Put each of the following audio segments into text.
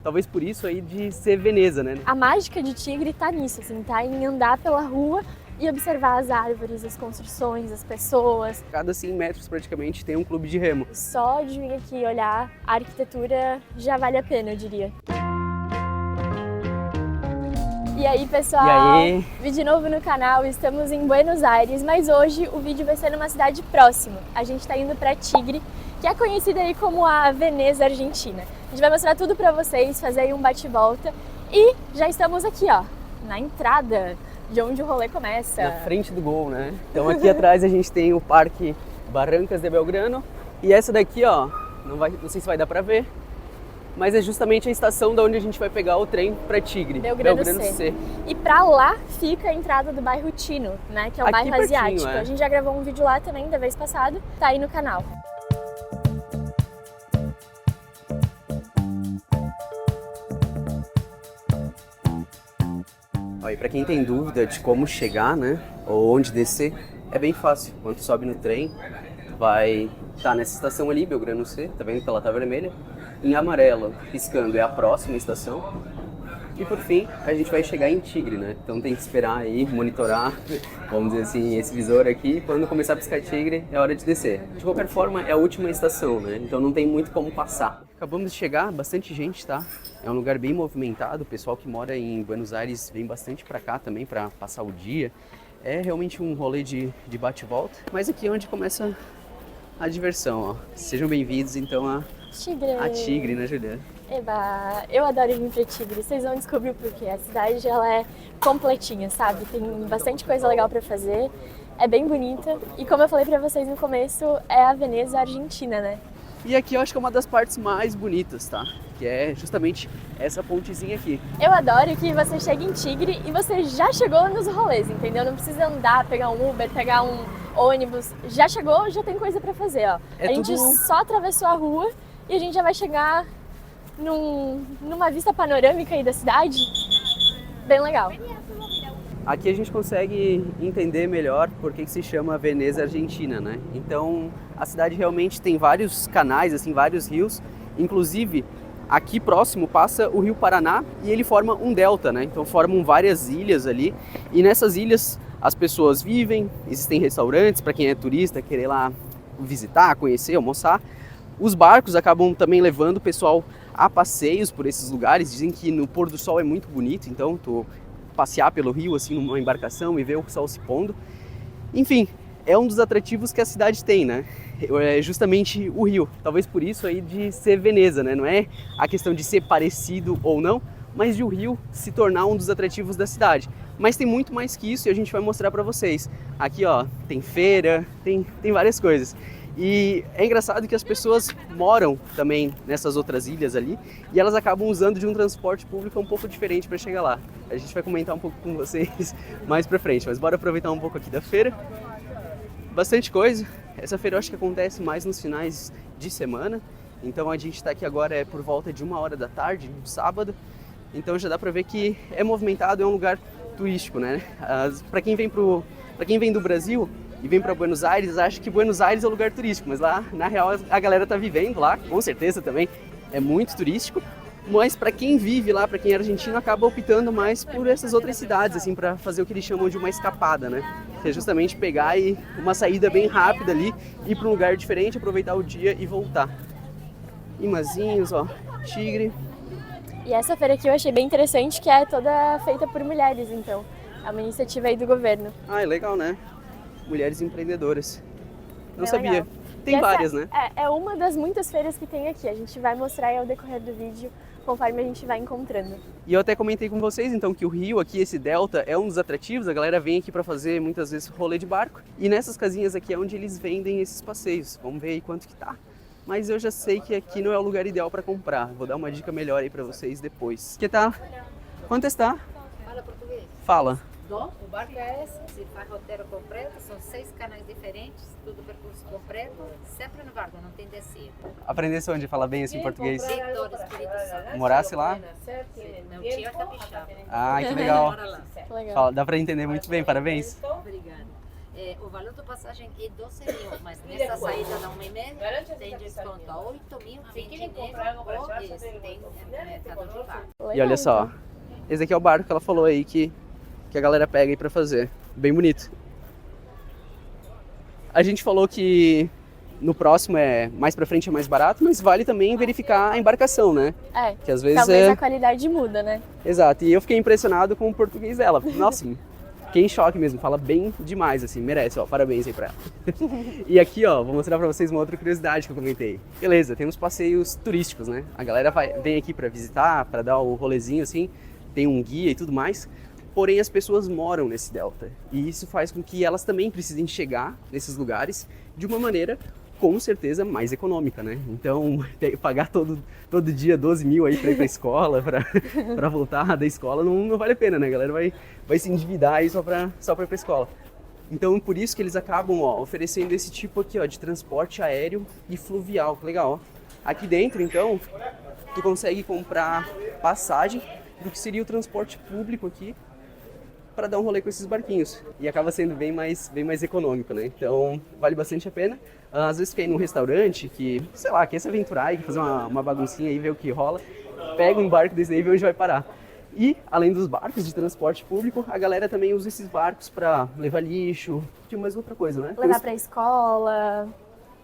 Talvez por isso aí de ser Veneza, né? A mágica de Tigre tá nisso, assim, tá em andar pela rua e observar as árvores, as construções, as pessoas. Cada 100 metros praticamente tem um clube de remo. Só de vir aqui olhar a arquitetura já vale a pena, eu diria. E aí, pessoal? E aí? Vídeo de novo no canal, estamos em Buenos Aires, mas hoje o vídeo vai ser numa cidade próxima. A gente tá indo para Tigre, que é conhecida aí como a Veneza Argentina. A gente vai mostrar tudo para vocês, fazer aí um bate-volta e já estamos aqui, ó, na entrada de onde o rolê começa. Na frente do gol, né? Então aqui atrás a gente tem o Parque Barrancas de Belgrano e essa daqui, ó, não sei se vai dar para ver, mas é justamente a estação da onde a gente vai pegar o trem para Tigre, Belgrano C. E pra lá fica a entrada do bairro Tino, né, que é o Aqui bairro pertinho, asiático. é. A gente já gravou um vídeo lá também da vez passada, tá aí no canal. Ó, e para quem tem dúvida de como chegar, né, ou onde descer, é bem fácil. Quando tu sobe no trem, vai estar nessa estação ali, Belgrano C, tá vendo que ela tá vermelha? Em amarelo, piscando, é a próxima estação. E por fim, a gente vai chegar em Tigre, né? Então tem que esperar aí, monitorar, vamos dizer assim, esse visor aqui. Quando começar a piscar Tigre, é hora de descer. De qualquer forma, é a última estação, né? Então não tem muito como passar. Acabamos de chegar, bastante gente, tá? É um lugar bem movimentado, o pessoal que mora em Buenos Aires vem bastante pra cá também pra passar o dia. É realmente um rolê de bate-volta, mas aqui é onde começa a diversão, ó. Sejam bem-vindos, então, a Tigre, né, Juliana? Eba, eu adoro vir pra Tigre, vocês vão descobrir o porquê. A cidade, ela é completinha, sabe? Tem bastante coisa legal pra fazer, é bem bonita. E como eu falei pra vocês no começo, é a Veneza Argentina, né? E aqui eu acho que é uma das partes mais bonitas, tá? Que é justamente essa pontezinha aqui. Eu adoro que você chega em Tigre e você já chegou nos rolês, entendeu? Não precisa andar, pegar um Uber, pegar um ônibus. Já chegou, já tem coisa pra fazer, ó. A gente só atravessou a rua e a gente já vai chegar numa vista panorâmica aí da cidade. Bem legal. Aqui a gente consegue entender melhor por que se chama Veneza Argentina, né? Então a cidade realmente tem vários canais, assim, vários rios. Inclusive aqui próximo passa o Rio Paraná e ele forma um delta, né? Então formam várias ilhas ali e nessas ilhas as pessoas vivem, existem restaurantes para quem é turista, querer lá visitar, conhecer, almoçar. Os barcos acabam também levando o pessoal a passeios por esses lugares. Dizem que no pôr do sol é muito bonito, então tu passear pelo rio assim numa embarcação e ver o sol se pondo. Enfim, é um dos atrativos que a cidade tem, né? É justamente o rio. Talvez por isso aí de ser Veneza, né? Não é a questão de ser parecido ou não, mas de o rio se tornar um dos atrativos da cidade. Mas tem muito mais que isso e a gente vai mostrar para vocês. Aqui, ó, tem feira, tem várias coisas. E é engraçado que as pessoas moram também nessas outras ilhas ali e elas acabam usando de um transporte público um pouco diferente para chegar lá. A gente vai comentar um pouco com vocês mais pra frente, mas bora aproveitar um pouco aqui da feira. Bastante coisa. Essa feira eu acho que acontece mais nos finais de semana. Então a gente tá aqui agora por volta de 1h da tarde, no sábado. Então já dá pra ver que é movimentado, é um lugar turístico, né? Para quem vem do Brasil e vem para Buenos Aires, acha que Buenos Aires é um lugar turístico, mas lá, na real, a galera tá vivendo lá, com certeza também é muito turístico, mas para quem vive lá, para quem é argentino, acaba optando mais por essas outras cidades, assim, para fazer o que eles chamam de uma escapada, né? Que é justamente pegar uma saída bem rápida ali, ir para um lugar diferente, aproveitar o dia e voltar. Imazinhos, ó, Tigre. E essa feira aqui eu achei bem interessante, que é toda feita por mulheres, então. É uma iniciativa aí do governo. Ah, é legal, né? Mulheres empreendedoras. Não Bem sabia. legal. Tem várias, né? É uma das muitas feiras que tem aqui. A gente vai mostrar aí ao decorrer do vídeo, conforme a gente vai encontrando. E eu até comentei com vocês, então, que o rio aqui, esse delta, é um dos atrativos. A galera vem aqui para fazer, muitas vezes, rolê de barco. E nessas casinhas aqui é onde eles vendem esses passeios. Vamos ver aí quanto que tá. Mas eu já sei que aqui não é o lugar ideal para comprar. Vou dar uma dica melhor aí para vocês depois. Que tal? Quanto está? Fala português. Fala. O barco é esse, se faz roteiro completo, são 6 canais diferentes, tudo percurso completo, sempre no barco, não tem descer. Aprendesse onde? Falar bem assim em português? Vitória, Espírito Santo. Morasse lá? Meu tio é capixaba. Ah, que legal. Mora lá. Legal. Dá para entender muito bem, parabéns. Obrigada. O valor da passagem é 12 mil, mas nessa saída da 1,5 tem desconto a 8 mil, tem dinheiro ou tem mercado de barco. E olha só, esse aqui é o barco que ela falou aí que a galera pega aí pra fazer. Bem bonito. A gente falou que no próximo mais pra frente é mais barato, mas vale também verificar a embarcação, né? Que às vezes talvez a qualidade muda, né? Exato, e eu fiquei impressionado com o português dela. Nossa, fiquei em choque mesmo, fala bem demais, assim, merece, ó, parabéns aí pra ela. E aqui, ó, vou mostrar pra vocês uma outra curiosidade que eu comentei. Beleza, tem uns passeios turísticos, né? A galera vem aqui pra visitar, pra dar o rolezinho, assim, tem um guia e tudo mais. Porém, as pessoas moram nesse delta. E isso faz com que elas também precisem chegar nesses lugares de uma maneira, com certeza, mais econômica, né? Então, pagar todo dia 12 mil aí pra ir pra escola, pra voltar da escola, não vale a pena, né? A galera vai se endividar aí só pra ir pra escola. Então, por isso que eles acabam, ó, oferecendo esse tipo aqui, ó, de transporte aéreo e fluvial. Legal, ó. Aqui dentro, então, tu consegue comprar passagem do que seria o transporte público aqui para dar um rolê com esses barquinhos. E acaba sendo bem mais econômico, né? Então, vale bastante a pena. Às vezes quer ir num restaurante que, sei lá, quer se aventurar e fazer uma baguncinha aí, ver o que rola, pega um barco desse aí e vê onde vai parar. E, além dos barcos de transporte público, a galera também usa esses barcos para levar lixo, tinha mais outra coisa, né? Levar pra escola,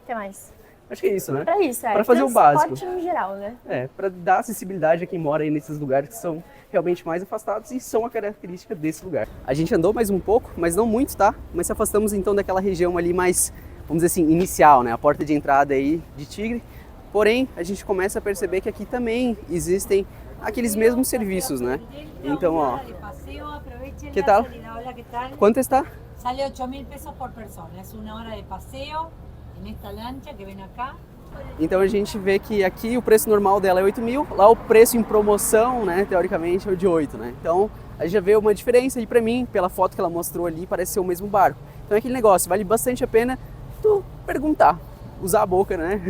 o que mais? Acho que é isso, né? Pra isso, Pra fazer o básico. Transporte no geral, né? Pra dar acessibilidade a quem mora aí nesses lugares que são realmente mais afastados e são a característica desse lugar. A gente andou mais um pouco, mas não muito, tá? Mas se afastamos então daquela região ali mais, vamos dizer assim, inicial, né? A porta de entrada aí de Tigre. Porém, a gente começa a perceber que aqui também existem aqueles mesmos serviços, né? Então, ó, que tal? Quanto está? Sale 8.000 pesos por persona, es una hora de paseo en esta lancha que ven acá. Então a gente vê que aqui o preço normal dela é 8 mil, lá o preço em promoção, né, teoricamente é o de 8, né? Então a gente já vê uma diferença e pra mim, pela foto que ela mostrou ali, parece ser o mesmo barco. Então é aquele negócio, vale bastante a pena tu perguntar, usar a boca, né?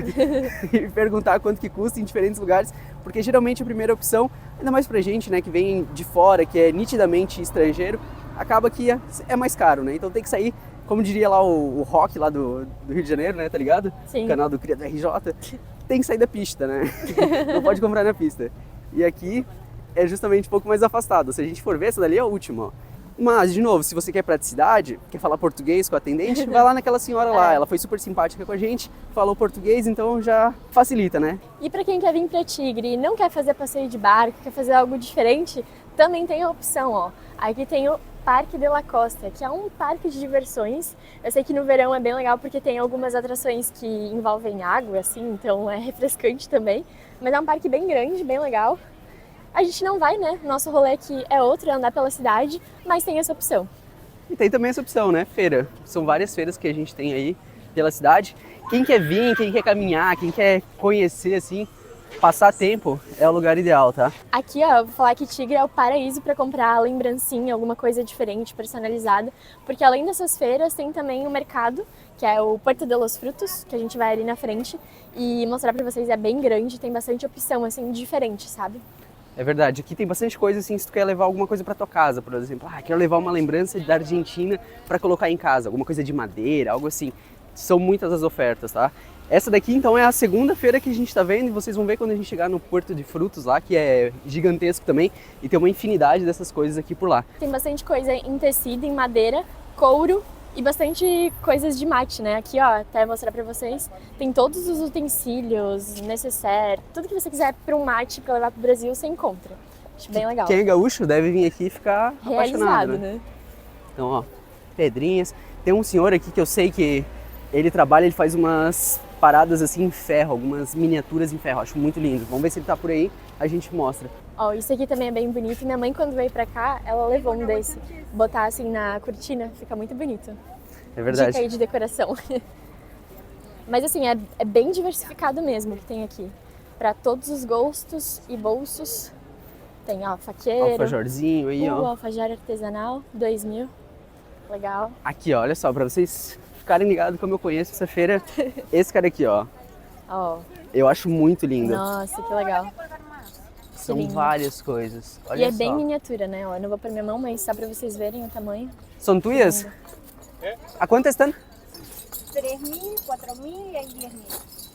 E perguntar quanto que custa em diferentes lugares, porque geralmente a primeira opção, ainda mais pra gente, né, que vem de fora, que é nitidamente estrangeiro, acaba que é mais caro, né? Então tem que sair, como diria lá o Rock lá do Rio de Janeiro, né, tá ligado? Sim. O canal do Cria do RJ, tem que sair da pista, né? Não pode comprar na pista. E aqui é justamente um pouco mais afastado. Se a gente for ver, essa dali é a última, ó. Mas, de novo, se você quer praticidade, quer falar português com a atendente, vai lá naquela senhora lá. Ela foi super simpática com a gente, falou português, então já facilita, né? E para quem quer vir para Tigre e não quer fazer passeio de barco, quer fazer algo diferente, também tem a opção, ó. Aqui tem o Parque de la Costa, que é um parque de diversões. Eu sei que no verão é bem legal porque tem algumas atrações que envolvem água, assim, então é refrescante também. Mas é um parque bem grande, bem legal. A gente não vai, né? Nosso rolê aqui é outro, é andar pela cidade, mas tem essa opção. E tem também essa opção, né? Feira. São várias feiras que a gente tem aí pela cidade. Quem quer vir, quem quer caminhar, quem quer conhecer, assim, passar tempo, é o lugar ideal, tá? Aqui, ó, eu vou falar que Tigre é o paraíso para comprar lembrancinha, alguma coisa diferente, personalizada, porque além dessas feiras tem também o mercado, que é o Puerto de los Frutos, que a gente vai ali na frente e mostrar para vocês, é bem grande, tem bastante opção, assim, diferente, sabe? É verdade, aqui tem bastante coisa assim, se tu quer levar alguma coisa pra tua casa, por exemplo, quero levar uma lembrança da Argentina pra colocar em casa, alguma coisa de madeira, algo assim. São muitas as ofertas, tá? Essa daqui então é a segunda feira que a gente tá vendo e vocês vão ver quando a gente chegar no Porto de Frutos lá, que é gigantesco também e tem uma infinidade dessas coisas aqui por lá. Tem bastante coisa em tecido, em madeira, couro e bastante coisas de mate, né? Aqui, ó, até mostrar pra vocês, tem todos os utensílios, necessaire, tudo que você quiser para um mate pra levar pro Brasil, você encontra. Acho bem legal. Quem é gaúcho deve vir aqui e ficar apaixonado, né? Então, ó, pedrinhas. Tem um senhor aqui que eu sei que ele trabalha, ele faz umas paradas assim em ferro, algumas miniaturas em ferro, acho muito lindo. Vamos ver se ele tá por aí, a gente mostra. Ó, isso aqui também é bem bonito. Minha mãe, quando veio pra cá, ela levou um desse. Botar assim na cortina, fica muito bonito. É verdade. Dica aí de decoração. Mas assim, é bem diversificado mesmo que tem aqui. Pra todos os gostos e bolsos. Tem, ó, faqueiro. Alfajorzinho aí, ó. Alfajor artesanal, 2.000. Legal. Aqui, ó, olha só, pra vocês ficarem ligados como eu conheço essa feira, esse cara aqui, ó. Ó. Eu acho muito lindo. Nossa, que legal. São lindo. Várias coisas. Olha E é só. bem miniatura, né? Ó, eu não vou pôr minha mão, mas só pra vocês verem o tamanho. São tuas? A quanto estão? 3.000, 4.000 e aí 10.000.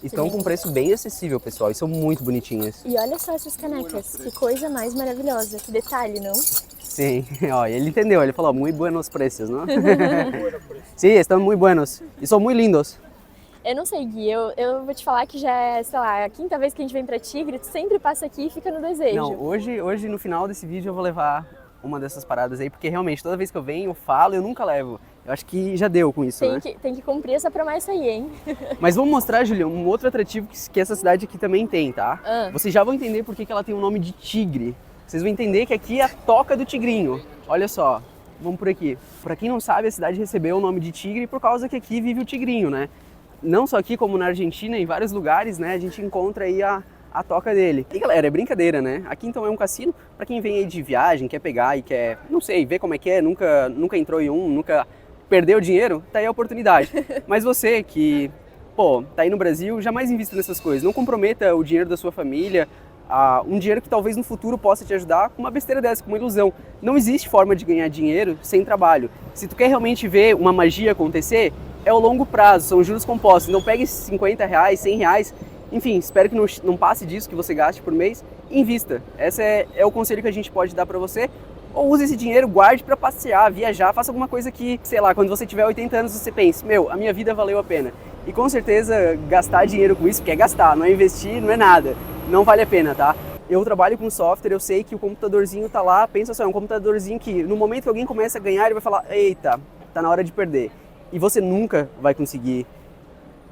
Estão com um preço bem acessível, pessoal, e são muito bonitinhas. E olha só essas canecas, que coisa mais maravilhosa, que detalhe, não? Sim, ó, ele entendeu, ele falou, muy buenos precios, não? Sim, estão muito buenos e são muito lindos. Eu não sei, Gui, eu vou te falar que já é, sei lá, a quinta vez que a gente vem pra Tigre, tu sempre passa aqui e fica no desejo. Não, hoje no final desse vídeo eu vou levar uma dessas paradas aí, porque realmente toda vez que eu venho, eu falo, eu nunca levo. Eu acho que já deu com isso, né? Tem que cumprir essa promessa aí, hein? Mas vamos mostrar, Julião, um outro atrativo que essa cidade aqui também tem, tá? Vocês já vão entender por que ela tem o nome de Tigre. Vocês vão entender que aqui é a Toca do Tigrinho. Olha só, vamos por aqui. Pra quem não sabe, a cidade recebeu o nome de Tigre por causa que aqui vive o tigrinho, né? Não só aqui, como na Argentina, em vários lugares, né? A gente encontra aí a toca dele. E galera, é brincadeira, né? Aqui então é um cassino pra quem vem aí de viagem, quer pegar e quer, não sei, ver como é que é, nunca entrou em um, nunca perdeu dinheiro, tá aí a oportunidade. Mas você que, pô, tá aí no Brasil, jamais invista nessas coisas. Não comprometa o dinheiro da sua família, um dinheiro que talvez no futuro possa te ajudar com uma besteira dessa, com uma ilusão. Não existe forma de ganhar dinheiro sem trabalho. Se tu quer realmente ver uma magia acontecer, é o longo prazo, são juros compostos. Então pegue esses 50 reais, 100 reais, enfim, espero que não passe disso que você gaste por mês, invista. Esse é o conselho que a gente pode dar pra você. Ou use esse dinheiro, guarde para passear, viajar, faça alguma coisa que, sei lá, quando você tiver 80 anos você pense, meu, a minha vida valeu a pena. E com certeza gastar dinheiro com isso, porque é gastar, não é investir, não é nada, não vale a pena, tá? Eu trabalho com software, eu sei que o computadorzinho tá lá, pensa só, é um computadorzinho que no momento que alguém começa a ganhar, ele vai falar, eita, tá na hora de perder. E você nunca vai conseguir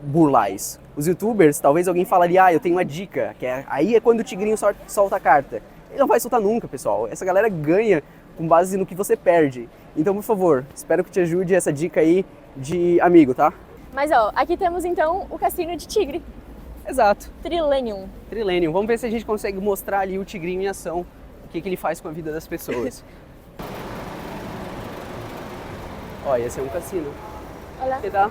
burlar isso. Os youtubers, talvez alguém falaria, eu tenho uma dica, aí é quando o tigrinho solta a carta. Ele não vai soltar nunca, pessoal. Essa galera ganha com base no que você perde. Então, por favor, espero que te ajude essa dica aí de amigo, tá? Mas ó, aqui temos então o Cassino de Tigre. Exato. Trillennium. Trillennium. Vamos ver se a gente consegue mostrar ali o tigrinho em ação, o que ele faz com a vida das pessoas. Ó, esse é um cassino. Olha. Que tá?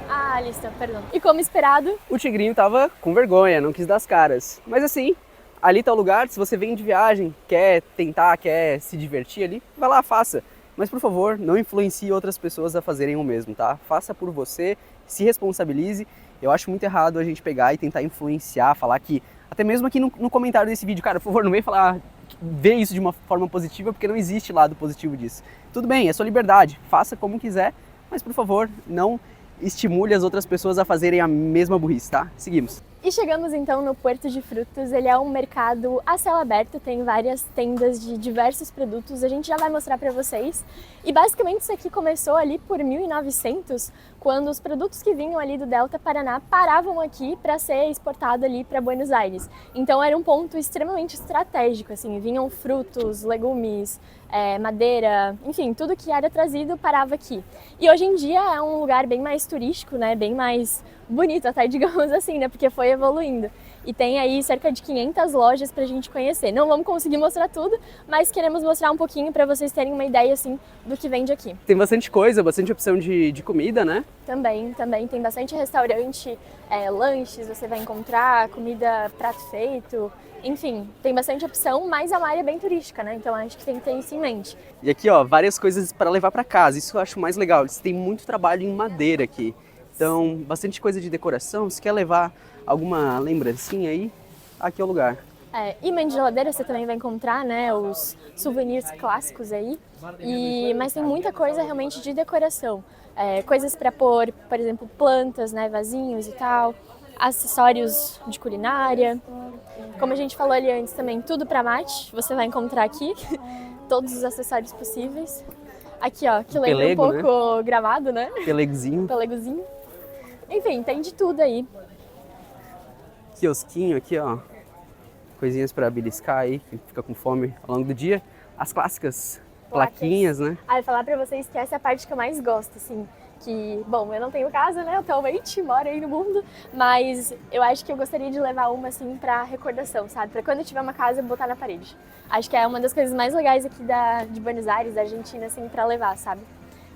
Ah, listo, perdão. E como esperado, o tigrinho tava com vergonha, não quis dar as caras. Mas assim, ali tá o lugar, se você vem de viagem, quer tentar, quer se divertir ali, vai lá, faça. Mas por favor, não influencie outras pessoas a fazerem o mesmo, tá? Faça por você, se responsabilize. Eu acho muito errado a gente pegar e tentar influenciar, falar que, até mesmo aqui no comentário desse vídeo, cara, por favor, não vem falar, ver isso de uma forma positiva, porque não existe lado positivo disso. Tudo bem, é sua liberdade, faça como quiser, mas por favor, não estimule as outras pessoas a fazerem a mesma burrice, tá? Seguimos. E chegamos então no Puerto de Frutos. Ele é um mercado a céu aberto, tem várias tendas de diversos produtos, a gente já vai mostrar para vocês. E basicamente isso aqui começou ali por 1900, quando os produtos que vinham ali do Delta Paraná paravam aqui para ser exportado ali para Buenos Aires. Então era um ponto extremamente estratégico, assim, vinham frutos, legumes, madeira, enfim, tudo que era trazido parava aqui. E hoje em dia é um lugar bem mais turístico, né, bem mais bonito até, digamos assim, né, porque foi evoluindo. E tem aí cerca de 500 lojas pra gente conhecer. Não vamos conseguir mostrar tudo, mas queremos mostrar um pouquinho pra vocês terem uma ideia, assim, do que vende aqui. Tem bastante coisa, bastante opção de comida, né? Também. Tem bastante restaurante, lanches, você vai encontrar, comida, prato feito, enfim, tem bastante opção, mas é uma área bem turística, né? Então acho que tem que ter isso em mente. E aqui, ó, várias coisas para levar para casa, isso eu acho mais legal, eles têm muito trabalho em madeira aqui. Então, bastante coisa de decoração, se quer levar alguma lembrancinha aí, aqui é o lugar. Imã de geladeira você também vai encontrar, né, os souvenirs clássicos aí, mas tem muita coisa realmente de decoração. Coisas para pôr, por exemplo, plantas, né, vasinhos e tal, acessórios de culinária. Como a gente falou ali antes também, tudo para mate, você vai encontrar aqui, todos os acessórios possíveis. Aqui, ó, que lembra um pouco, né? Gramado, né? Pelegozinho. Enfim, tem de tudo aí. Quiosquinho aqui, ó. Coisinhas para beliscar aí, que fica com fome ao longo do dia. As clássicas plaquinhas, né? Eu falar pra vocês que essa é a parte que eu mais gosto, assim. Que, bom, eu não tenho casa, né, atualmente, moro aí no mundo, mas eu acho que eu gostaria de levar uma, assim, pra recordação, sabe? Pra quando eu tiver uma casa, botar na parede. Acho que é uma das coisas mais legais aqui de Buenos Aires, da Argentina, assim, pra levar, sabe?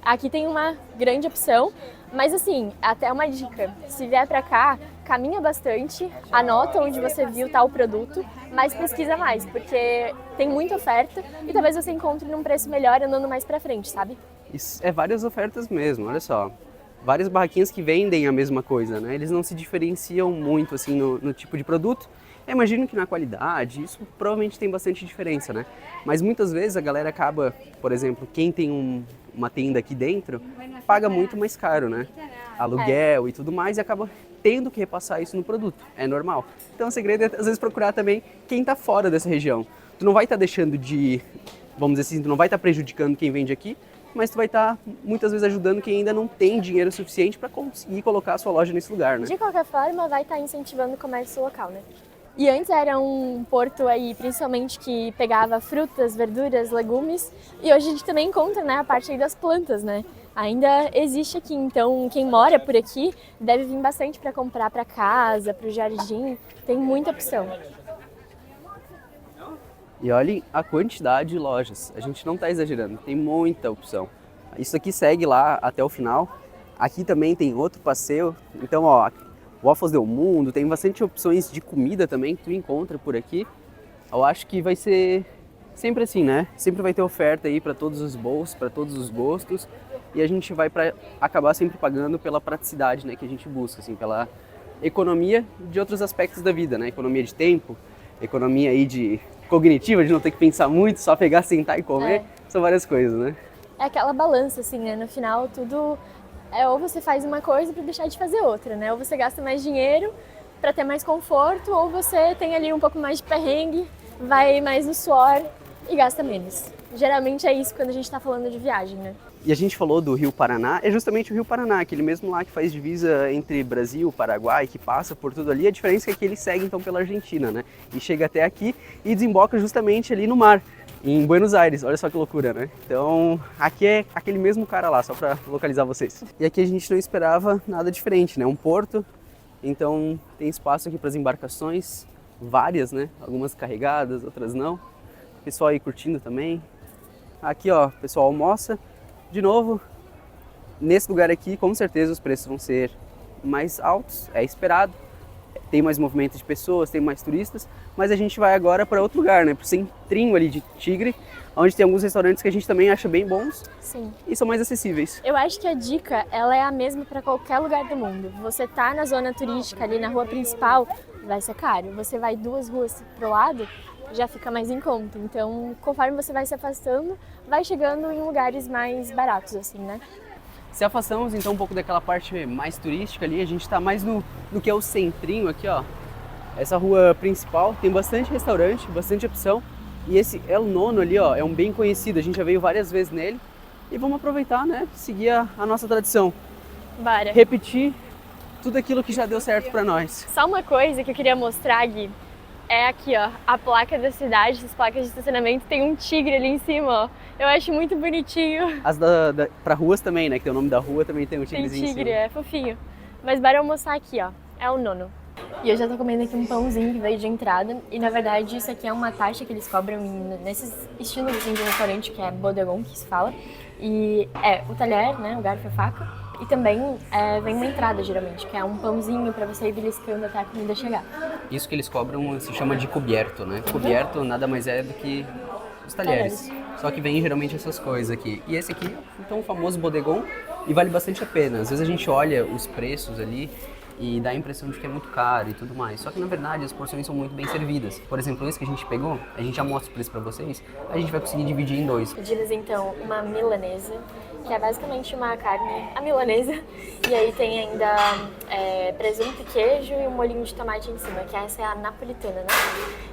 Aqui tem uma grande opção, mas assim, até uma dica, se vier pra cá, caminha bastante, anota onde você viu tal produto, mas pesquisa mais, porque tem muita oferta e talvez você encontre num preço melhor andando mais pra frente, sabe? Isso é várias ofertas mesmo, olha só. Várias barraquinhas que vendem a mesma coisa, né? Eles não se diferenciam muito assim no tipo de produto. Eu imagino que na qualidade isso provavelmente tem bastante diferença, né? Mas muitas vezes a galera acaba, por exemplo, quem tem uma tenda aqui dentro, paga muito mais caro, né? Aluguel e tudo mais e acaba tendo que repassar isso no produto, é normal. Então o segredo é às vezes procurar também quem está fora dessa região. Tu não vai estar deixando de, vamos dizer assim, tu não vai estar prejudicando quem vende aqui, mas tu vai estar muitas vezes ajudando quem ainda não tem dinheiro suficiente para conseguir colocar a sua loja nesse lugar, né? De qualquer forma, vai estar incentivando o comércio local, né? E antes era um porto aí, principalmente, que pegava frutas, verduras, legumes. E hoje a gente também encontra, né, a parte aí das plantas, né? Ainda existe aqui, então quem mora por aqui deve vir bastante para comprar para casa, para o jardim. Tem muita opção. E olhem a quantidade de lojas, a gente não está exagerando, tem muita opção. Isso aqui segue lá até o final. Aqui também tem outro passeio, então ó, Waffles del Mundo, tem bastante opções de comida também que tu encontra por aqui. Eu acho que vai ser sempre assim, né? Sempre vai ter oferta aí para todos os bolsos, para todos os gostos. E a gente vai acabar sempre pagando pela praticidade, né, que a gente busca, assim, pela economia de outros aspectos da vida, né? Economia de tempo, economia aí de cognitiva, de não ter que pensar muito, só pegar, sentar e comer. São várias coisas, né? É aquela balança, assim, né? No final, tudo ou você faz uma coisa para deixar de fazer outra, né? Ou você gasta mais dinheiro para ter mais conforto, ou você tem ali um pouco mais de perrengue, vai mais no suor e gasta menos. Geralmente é isso quando a gente está falando de viagem, né? E a gente falou do Rio Paraná, é justamente o Rio Paraná, aquele mesmo lá que faz divisa entre Brasil, Paraguai, que passa por tudo ali. A diferença é que ele segue então pela Argentina, né? E chega até aqui e desemboca justamente ali no mar, em Buenos Aires. Olha só que loucura, né? Então, aqui é aquele mesmo cara lá, só para localizar vocês. E aqui a gente não esperava nada diferente, né? Um porto, então tem espaço aqui para as embarcações, várias, né? Algumas carregadas, outras não. O pessoal aí curtindo também. Aqui, ó, o pessoal almoça. De novo, nesse lugar aqui, com certeza os preços vão ser mais altos, é esperado. Tem mais movimento de pessoas, tem mais turistas, mas a gente vai agora para outro lugar, né? Para o centrinho ali de Tigre, onde tem alguns restaurantes que a gente também acha bem bons. Sim. E são mais acessíveis. Eu acho que a dica, ela é a mesma para qualquer lugar do mundo. Você tá na zona turística, ali na rua principal, vai ser caro. Você vai 2 ruas pro lado, já fica mais em conta. Então, conforme você vai se afastando, vai chegando em lugares mais baratos, assim, né? Se afastamos então um pouco daquela parte mais turística ali, a gente está mais no que é o centrinho aqui, ó. Essa rua principal tem bastante restaurante, bastante opção. E esse El Nono ali, ó, é um bem conhecido, a gente já veio várias vezes nele. E vamos aproveitar, né, seguir a nossa tradição. Bora. Repetir tudo aquilo que já deu certo para nós. Só uma coisa que eu queria mostrar, Gui, é aqui, ó, a placa da cidade, as placas de estacionamento, tem um tigre ali em cima, ó. Eu acho muito bonitinho. As para ruas também, né, que tem o nome da rua, também tem um tigrezinho Tem tigre, em cima. é fofinho. Mas bora almoçar aqui, ó, é o Nono. E eu já tô comendo aqui um pãozinho que veio de entrada, e na verdade isso aqui é uma taxa que eles cobram nesses estilos assim, de restaurante, que é bodegão, que se fala. E é o talher, né, o garfo e a faca. E também vem uma entrada, geralmente, que é um pãozinho para você ir beliscando até a comida chegar. Isso que eles cobram se chama de cubierto, né? Cubierto nada mais é do que os talheres. Só que vem geralmente essas coisas aqui. E esse aqui é então o famoso bodegão e vale bastante a pena. Às vezes a gente olha os preços ali e dá a impressão de que é muito caro e tudo mais. Só que na verdade as porções são muito bem servidas. Por exemplo, esse que a gente pegou, a gente já mostra o preço pra vocês, a gente vai conseguir dividir em 2. Pedimos então uma milanesa, que é basicamente uma carne à milanesa, e aí tem ainda presunto e queijo e um molhinho de tomate em cima, que essa é a napolitana, né?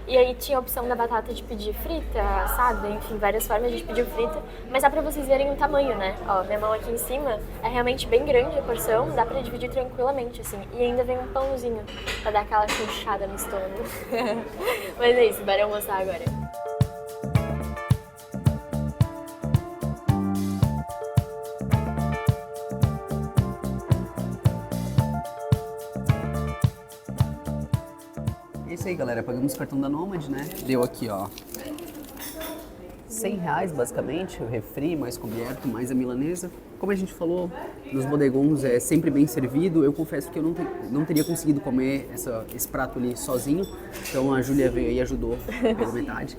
E aí tinha a opção da batata de pedir frita, assada, enfim, várias formas de pedir frita, mas dá pra vocês verem o tamanho, né? Ó, minha mão aqui em cima é realmente bem grande a porção, dá pra dividir tranquilamente, assim, e ainda vem um pãozinho pra dar aquela chanchada no estômago. Mas é isso, bora almoçar agora. É isso aí, galera. Pagamos o cartão da Nomad, né? Deu aqui, ó, R$100 basicamente, o refri, mais coberto, mais a milanesa. Como a gente falou, nos bodegons é sempre bem servido. Eu confesso que eu não teria conseguido comer esse prato ali sozinho, então a Júlia veio aí e ajudou pela metade.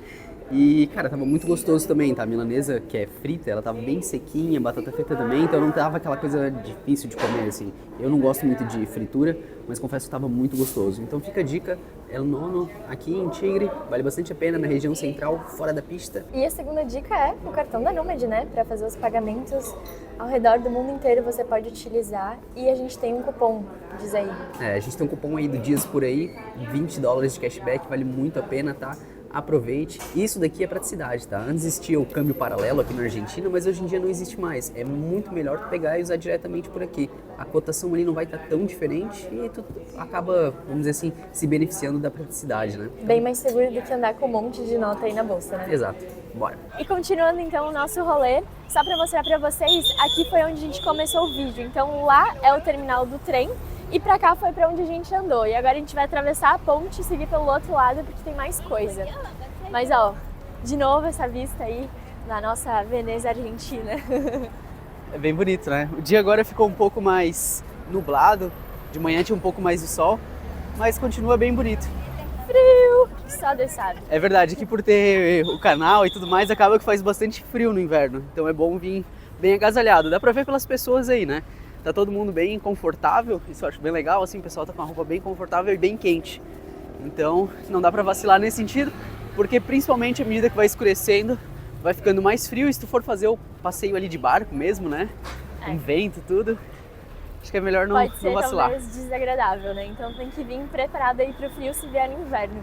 E, cara, tava muito gostoso também, tá? A milanesa, que é frita, ela tava bem sequinha, batata frita também, então não tava aquela coisa difícil de comer, assim. Eu não gosto muito de fritura, mas confesso que tava muito gostoso. Então fica a dica, El Nono, aqui em Tigre, vale bastante a pena, na região central, fora da pista. E a segunda dica é o cartão da Nomad, né? Para fazer os pagamentos ao redor do mundo inteiro você pode utilizar. E a gente tem um cupom, diz aí. A gente tem um cupom aí do Dias Por Aí, $20 de cashback, vale muito a pena, tá? Aproveite. Isso daqui é praticidade, tá? Antes existia o câmbio paralelo aqui na Argentina, mas hoje em dia não existe mais. É muito melhor tu pegar e usar diretamente por aqui. A cotação ali não vai estar tão diferente e tu acaba, vamos dizer assim, se beneficiando da praticidade, né? Bem mais seguro do que andar com um monte de nota aí na bolsa, né? Exato. Bora. E continuando então o nosso rolê, só para mostrar para vocês, aqui foi onde a gente começou o vídeo. Então lá é o terminal do trem. E pra cá foi pra onde a gente andou. E agora a gente vai atravessar a ponte e seguir pelo outro lado porque tem mais coisa. Mas ó, de novo essa vista aí na nossa Veneza Argentina. É bem bonito, né? O dia agora ficou um pouco mais nublado. De manhã tinha um pouco mais de sol. Mas continua bem bonito. Frio! Só Deus sabe. É verdade, aqui por ter o canal e tudo mais, acaba que faz bastante frio no inverno. Então é bom vir bem agasalhado. Dá pra ver pelas pessoas aí, né? Tá todo mundo bem confortável, isso eu acho bem legal, assim, o pessoal tá com uma roupa bem confortável e bem quente. Então não dá pra vacilar nesse sentido, porque principalmente à medida que vai escurecendo, vai ficando mais frio. E se tu for fazer o passeio ali de barco mesmo, né, com vento, tudo, acho que é melhor não vacilar. Pode ser talvez desagradável, né? Então tem que vir preparado aí pro frio se vier no inverno.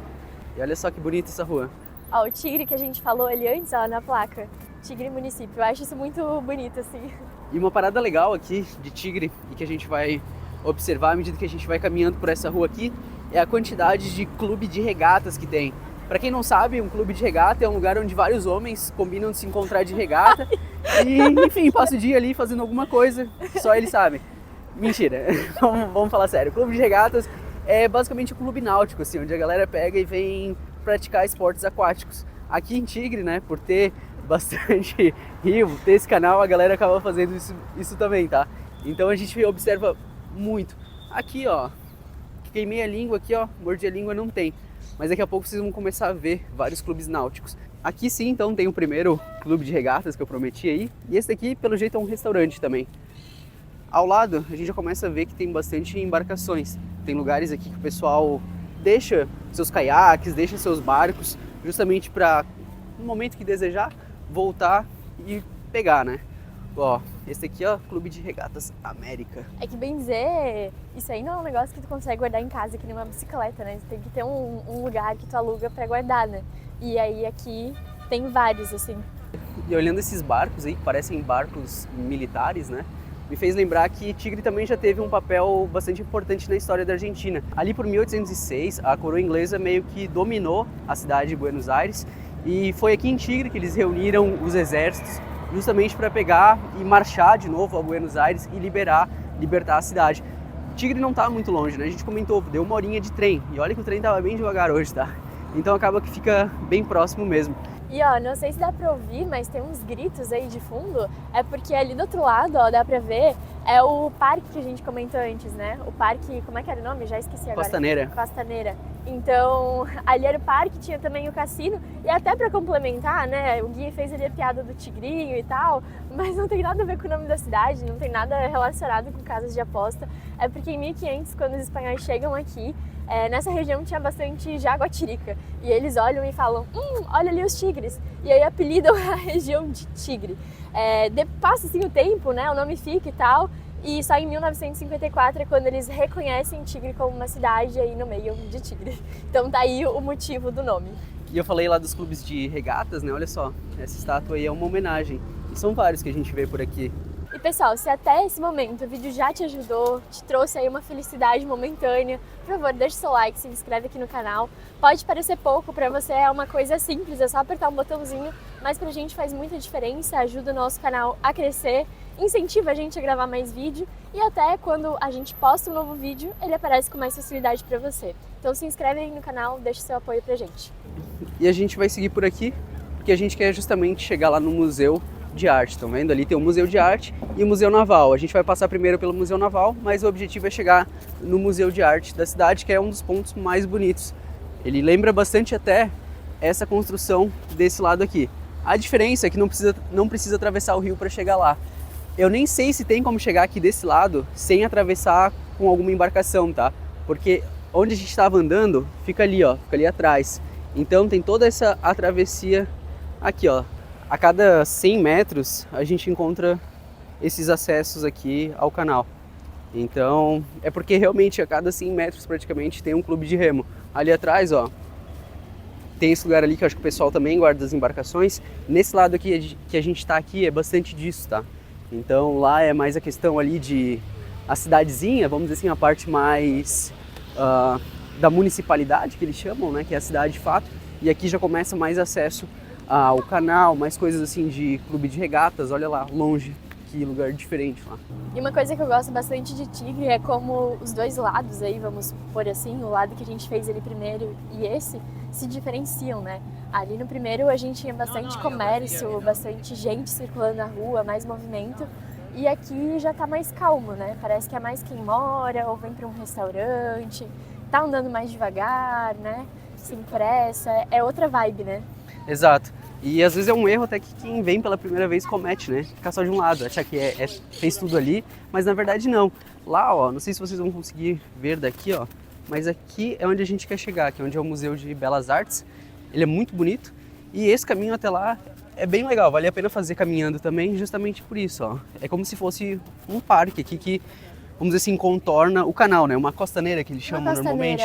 E olha só que bonita essa rua. Ó, o Tigre que a gente falou ali antes, ó, na placa. Tigre Município, eu acho isso muito bonito, assim. E uma parada legal aqui de Tigre e que a gente vai observar à medida que a gente vai caminhando por essa rua aqui é a quantidade de clube de regatas que tem. Para quem não sabe, um clube de regata é um lugar onde vários homens combinam de se encontrar de regata e, enfim, passa o dia ali fazendo alguma coisa, só eles sabem. Mentira, vamos falar sério. O clube de regatas é basicamente um clube náutico, assim, onde a galera pega e vem praticar esportes aquáticos. Aqui em Tigre, né, por ter bastante rio, ter esse canal, a galera acaba fazendo isso também, tá? Então a gente observa muito. Aqui, ó, queimei a língua aqui, ó, mordi a língua, não tem. Mas daqui a pouco vocês vão começar a ver vários clubes náuticos. Aqui sim, então, tem o primeiro clube de regatas que eu prometi aí. E esse daqui, pelo jeito, é um restaurante também. Ao lado, a gente já começa a ver que tem bastante embarcações. Tem lugares aqui que o pessoal deixa seus caiaques, deixa seus barcos, justamente para, no momento que desejar, voltar e pegar, né? Ó, esse aqui, ó, Clube de Regatas América. É que bem dizer, isso aí não é um negócio que tu consegue guardar em casa, que nem uma bicicleta, né? Tu tem que ter um lugar que tu aluga pra guardar, né? E aí aqui tem vários, assim. E olhando esses barcos aí, que parecem barcos militares, né? Me fez lembrar que Tigre também já teve um papel bastante importante na história da Argentina. Ali por 1806, a coroa inglesa meio que dominou a cidade de Buenos Aires. E foi aqui em Tigre que eles reuniram os exércitos justamente para pegar e marchar de novo a Buenos Aires e libertar a cidade. Tigre não tá muito longe, né? A gente comentou, deu 1 horinha de trem. E olha que o trem tava bem devagar hoje, tá? Então acaba que fica bem próximo mesmo. E ó, não sei se dá pra ouvir, mas tem uns gritos aí de fundo. É porque ali do outro lado, ó, dá pra ver, é o parque que a gente comentou antes, né? O parque, como é que era o nome? Já esqueci agora. Costaneira. Costaneira. Então, ali era o parque, tinha também o cassino. E até pra complementar, né, o Gui fez ali a piada do tigrinho e tal, mas não tem nada a ver com o nome da cidade, não tem nada relacionado com casas de aposta. É porque em 1500, quando os espanhóis chegam aqui, nessa região tinha bastante jaguatirica. E eles olham e falam, olha ali os tigres. E aí apelidam a região de Tigre. Passa assim o tempo, né, o nome fica e tal. E só em 1954 é quando eles reconhecem Tigre como uma cidade aí no meio de Tigre. Então tá aí o motivo do nome. E eu falei lá dos clubes de regatas, né? Olha só, essa estátua aí é uma homenagem. E são vários que a gente vê por aqui. E pessoal, se até esse momento o vídeo já te ajudou, te trouxe aí uma felicidade momentânea, por favor, deixe seu like, se inscreve aqui no canal. Pode parecer pouco, pra você é uma coisa simples, é só apertar um botãozinho, mas pra gente faz muita diferença, ajuda o nosso canal a crescer, incentiva a gente a gravar mais vídeo e até quando a gente posta um novo vídeo, ele aparece com mais facilidade pra você. Então se inscreve aí no canal, deixe seu apoio pra gente. E a gente vai seguir por aqui porque a gente quer justamente chegar lá no Museu de Arte. Estão vendo? Ali tem o Museu de Arte e o Museu Naval. A gente vai passar primeiro pelo Museu Naval, mas o objetivo é chegar no Museu de Arte da cidade, que é um dos pontos mais bonitos. Ele lembra bastante até essa construção desse lado aqui. A diferença é que não precisa atravessar o rio para chegar lá. Eu nem sei se tem como chegar aqui desse lado sem atravessar com alguma embarcação, tá? Porque onde a gente estava andando fica ali, ó, fica ali atrás. Então tem toda essa travessia aqui, ó. A cada 100 metros a gente encontra esses acessos aqui ao canal. Então é porque realmente a cada 100 metros praticamente tem um clube de remo. Ali atrás, ó, tem esse lugar ali que eu acho que o pessoal também guarda as embarcações. Nesse lado aqui que a gente está aqui é bastante disso, tá? Então lá é mais a questão ali de a cidadezinha, vamos dizer assim, a parte mais da municipalidade que eles chamam, né? Que é a cidade de fato. E aqui já começa mais acesso ao canal, mais coisas assim de clube de regatas. Olha lá, longe, que lugar diferente lá. E uma coisa que eu gosto bastante de Tigre é como os dois lados aí, vamos pôr assim, o lado que a gente fez ali primeiro e esse, se diferenciam, né? Ali no primeiro a gente tinha bastante comércio, bastante gente circulando na rua, mais movimento. E aqui já tá mais calmo, né? Parece que é mais quem mora ou vem para um restaurante, tá andando mais devagar, né? Sem pressa, é outra vibe, né? Exato. E às vezes é um erro até que quem vem pela primeira vez comete, né? Ficar só de um lado, achar que fez tudo ali, mas na verdade não. Lá, ó, não sei se vocês vão conseguir ver daqui, ó, mas aqui é onde a gente quer chegar, que é onde é o Museu de Belas Artes. Ele é muito bonito e esse caminho até lá é bem legal, vale a pena fazer caminhando também, justamente por isso, ó. É como se fosse um parque aqui que, vamos dizer assim, contorna o canal, né? Uma costaneira que eles chamam normalmente.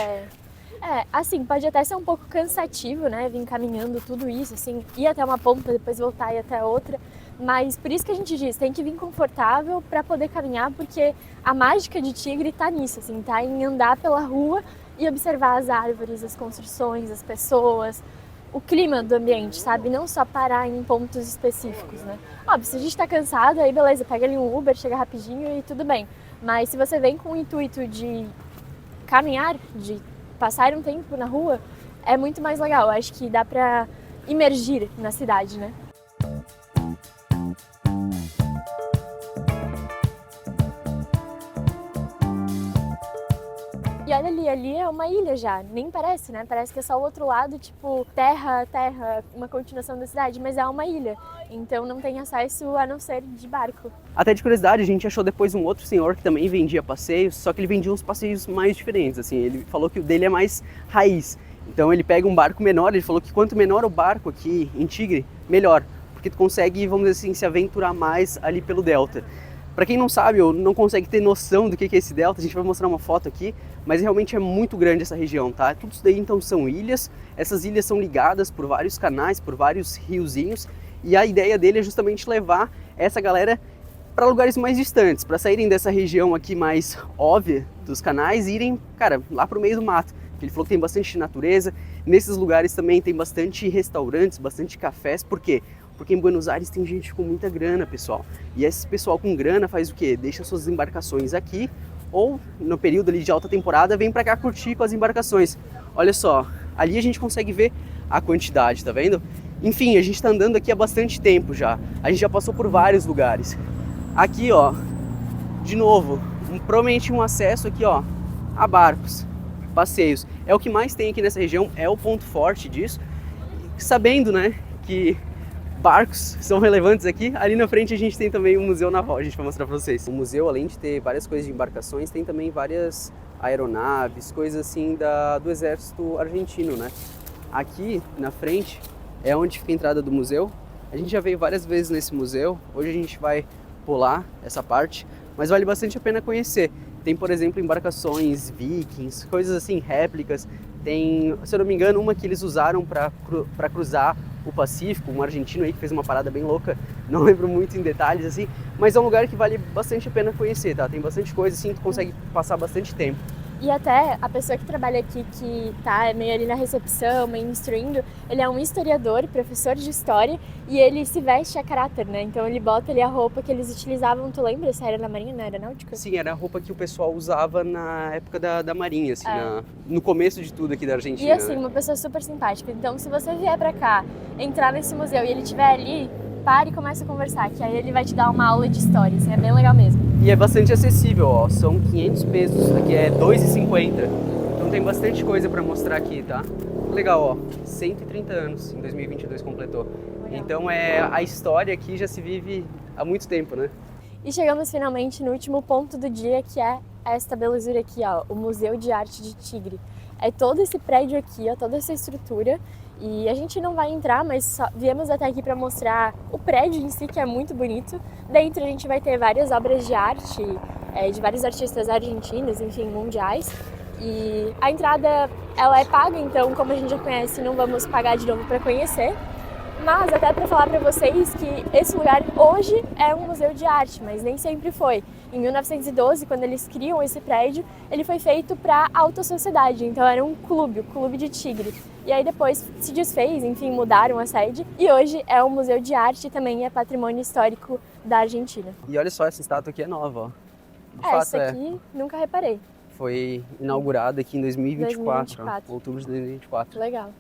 Assim, pode até ser um pouco cansativo, né, vir caminhando tudo isso, assim, ir até uma ponta, depois voltar e ir até outra, mas por isso que a gente diz, tem que vir confortável para poder caminhar, porque a mágica de Tigre tá nisso, assim, tá em andar pela rua e observar as árvores, as construções, as pessoas, o clima do ambiente, sabe, não só parar em pontos específicos, né. Óbvio, se a gente tá cansado, aí beleza, pega ali um Uber, chega rapidinho e tudo bem, mas se você vem com o intuito de caminhar, de passar um tempo na rua, é muito mais legal. Acho que dá pra imergir na cidade, né? E olha ali é uma ilha já, nem parece, né? Parece que é só o outro lado, tipo, terra, uma continuação da cidade, mas é uma ilha, então não tem acesso a não ser de barco. Até de curiosidade, a gente achou depois um outro senhor que também vendia passeios, só que ele vendia uns passeios mais diferentes, assim, ele falou que o dele é mais raiz. Então ele pega um barco menor, ele falou que quanto menor o barco aqui em Tigre, melhor, porque tu consegue, vamos dizer assim, se aventurar mais ali pelo delta. Para quem não sabe ou não consegue ter noção do que é esse delta, a gente vai mostrar uma foto aqui, mas realmente é muito grande essa região, tá? Tudo isso daí então são ilhas, essas ilhas são ligadas por vários canais, por vários riozinhos, e a ideia dele é justamente levar essa galera para lugares mais distantes, para saírem dessa região aqui mais óbvia dos canais e irem, cara, lá para o meio do mato. Ele falou que tem bastante natureza, nesses lugares também tem bastante restaurantes, bastante cafés, por quê? Porque em Buenos Aires tem gente com muita grana, pessoal. E esse pessoal com grana faz o quê? Deixa suas embarcações aqui ou no período ali de alta temporada vem para cá curtir com as embarcações. Olha só, ali a gente consegue ver a quantidade, tá vendo? Enfim, a gente está andando aqui há bastante tempo já. A gente já passou por vários lugares. Aqui, ó, de novo, provavelmente um acesso aqui, ó, a barcos, passeios. É o que mais tem aqui nessa região, é o ponto forte disso. Sabendo, né, que barcos são relevantes aqui. Ali na frente a gente tem também um museu naval, a gente vai mostrar para vocês. O museu, além de ter várias coisas de embarcações, tem também várias aeronaves, coisas assim do exército argentino, né? Aqui na frente é onde fica a entrada do museu. A gente já veio várias vezes nesse museu, hoje a gente vai pular essa parte, mas vale bastante a pena conhecer. Tem, por exemplo, embarcações vikings, coisas assim, réplicas. Tem, se eu não me engano, uma que eles usaram para cruzar o Pacífico, um argentino aí que fez uma parada bem louca, não lembro muito em detalhes assim, mas é um lugar que vale bastante a pena conhecer, tá? Tem bastante coisa assim, tu consegue passar bastante tempo. E até a pessoa que trabalha aqui, que tá meio ali na recepção, meio instruindo, ele é um historiador, professor de história, e ele se veste a caráter, né? Então ele bota ali a roupa que eles utilizavam, tu lembra? Se era na Marinha, na Aeronáutica? Sim, era a roupa que o pessoal usava na época da Marinha, assim, no começo de tudo aqui da Argentina. E assim, uma pessoa super simpática. Então se você vier pra cá, entrar nesse museu e ele estiver ali, pare e comece a conversar, que aí ele vai te dar uma aula de história, assim, é bem legal mesmo. E é bastante acessível, ó, são 500 pesos, aqui é 2,50, então tem bastante coisa para mostrar aqui, tá? Legal, ó, 130 anos, em 2022 completou. Legal. Então a história aqui já se vive há muito tempo, né? E chegamos finalmente no último ponto do dia, que é esta belezura aqui, ó, o Museu de Arte de Tigre. É todo esse prédio aqui, ó, toda essa estrutura. E a gente não vai entrar, mas viemos até aqui para mostrar o prédio em si, que é muito bonito. Dentro a gente vai ter várias obras de arte, de vários artistas argentinos, enfim, mundiais. E a entrada, ela é paga, então como a gente já conhece, não vamos pagar de novo para conhecer. Mas até para falar para vocês que esse lugar hoje é um museu de arte, mas nem sempre foi. Em 1912, quando eles criam esse prédio, ele foi feito para alta sociedade, então era um clube, o Clube de Tigre. E aí depois se desfez, enfim, mudaram a sede e hoje é um museu de arte e também é patrimônio histórico da Argentina. E olha só, essa estátua aqui é nova, ó. De fato, essa aqui nunca reparei. Foi inaugurada aqui em 2024, 2024. Ó, outubro de 2024. Legal.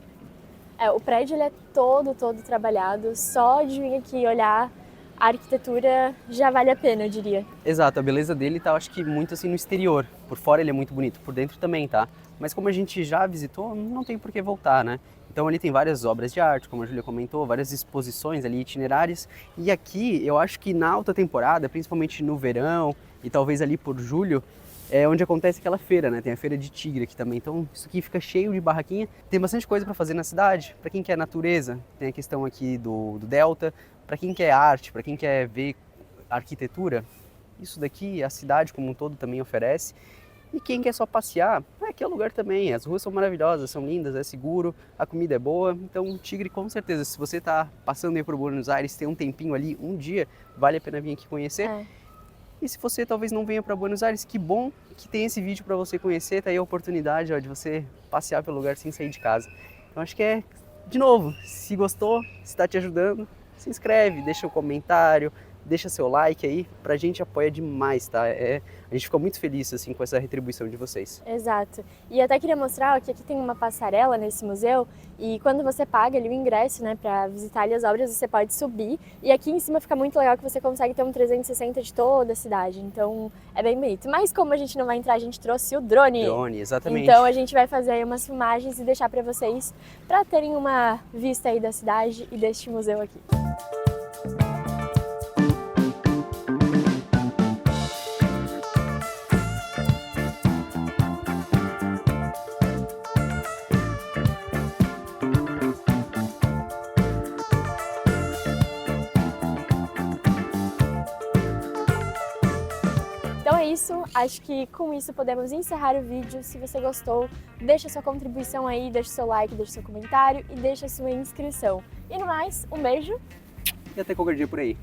O prédio ele é todo trabalhado, só de vir aqui olhar a arquitetura já vale a pena, eu diria. Exato, a beleza dele tá, acho que muito assim no exterior. Por fora ele é muito bonito, por dentro também, tá? Mas como a gente já visitou, não tem por que voltar, né? Então ali tem várias obras de arte, como a Júlia comentou, várias exposições ali itinerárias. E aqui eu acho que na alta temporada, principalmente no verão e talvez ali por julho, é onde acontece aquela feira, né? Tem a feira de Tigre aqui também. Então isso aqui fica cheio de barraquinha. Tem bastante coisa para fazer na cidade. Para quem quer natureza, tem a questão aqui do delta. Para quem quer arte, para quem quer ver arquitetura, isso daqui a cidade como um todo também oferece. E quem quer só passear, aqui é o lugar também. As ruas são maravilhosas, são lindas, é seguro, a comida é boa. Então Tigre, com certeza, se você está passando aí por Buenos Aires, tem um tempinho ali, um dia, vale a pena vir aqui conhecer. E se você talvez não venha para Buenos Aires, que bom que tem esse vídeo para você conhecer, tá aí a oportunidade, ó, de você passear pelo lugar sem sair de casa. Então acho que de novo, se gostou, se está te ajudando, se inscreve, deixa um comentário, deixa seu like aí, pra gente apoia demais, tá? A gente fica muito feliz assim com essa retribuição de vocês. Exato. E até queria mostrar ó, que aqui tem uma passarela nesse museu e quando você paga ali o ingresso, né, pra visitar ali as obras, você pode subir e aqui em cima fica muito legal que você consegue ter um 360 de toda a cidade, então é bem bonito. Mas como a gente não vai entrar, a gente trouxe o drone. Drone, exatamente. Então a gente vai fazer aí umas filmagens e deixar pra vocês, pra terem uma vista aí da cidade e deste museu aqui. Então é isso, acho que com isso podemos encerrar o vídeo. Se você gostou, deixa sua contribuição aí, deixa seu like, deixa seu comentário e deixa sua inscrição. E no mais, um beijo E até qualquer dia por aí.